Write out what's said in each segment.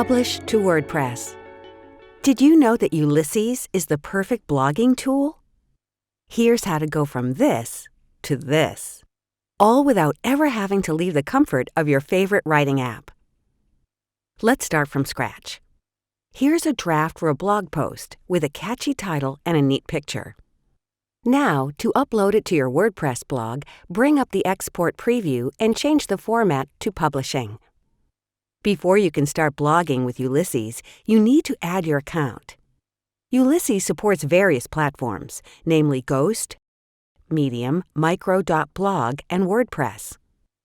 Publish to WordPress. Did you know that Ulysses is the perfect blogging tool? Here's how to go from this to this, all without ever having to leave the comfort of your favorite writing app. Let's start from scratch. Here's a draft for a blog post with a catchy title and a neat picture. Now, to upload it to your WordPress blog, bring up the export preview and change the format to publishing. Before you can start blogging with Ulysses, you need to add your account. Ulysses supports various platforms, namely Ghost, Medium, Micro.blog, and WordPress.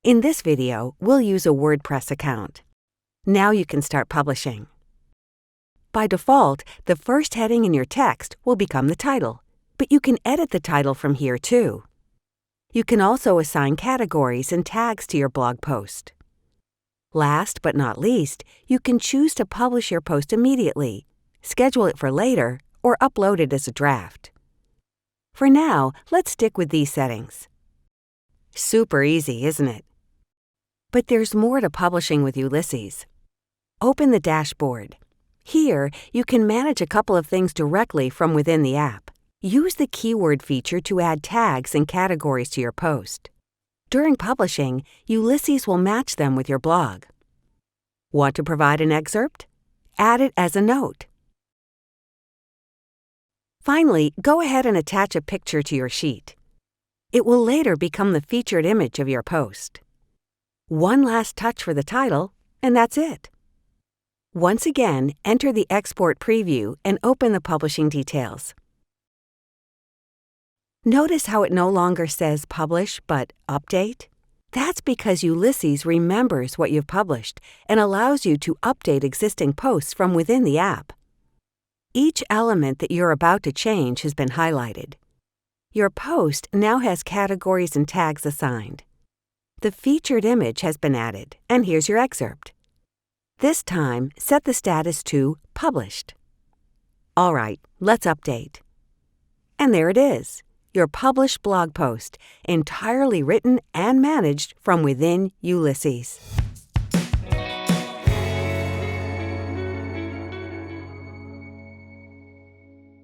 In this video, we'll use a WordPress account. Now you can start publishing. By default, the first heading in your text will become the title, but you can edit the title from here too. You can also assign categories and tags to your blog post. Last but not least, you can choose to publish your post immediately, schedule it for later, or upload it as a draft. For now, let's stick with these settings. Super easy, isn't it? But there's more to publishing with Ulysses. Open the dashboard. Here, you can manage a couple of things directly from within the app. Use the keyword feature to add tags and categories to your post. During publishing, Ulysses will match them with your blog. Want to provide an excerpt? Add it as a note. Finally, go ahead and attach a picture to your sheet. It will later become the featured image of your post. One last touch for the title, and that's it. Once again, enter the export preview and open the publishing details. Notice how it no longer says Publish, but Update? That's because Ulysses remembers what you've published and allows you to update existing posts from within the app. Each element that you're about to change has been highlighted. Your post now has categories and tags assigned. The featured image has been added, and here's your excerpt. This time, set the status to Published. All right, let's update. And there it is. Your published blog post, entirely written and managed from within Ulysses.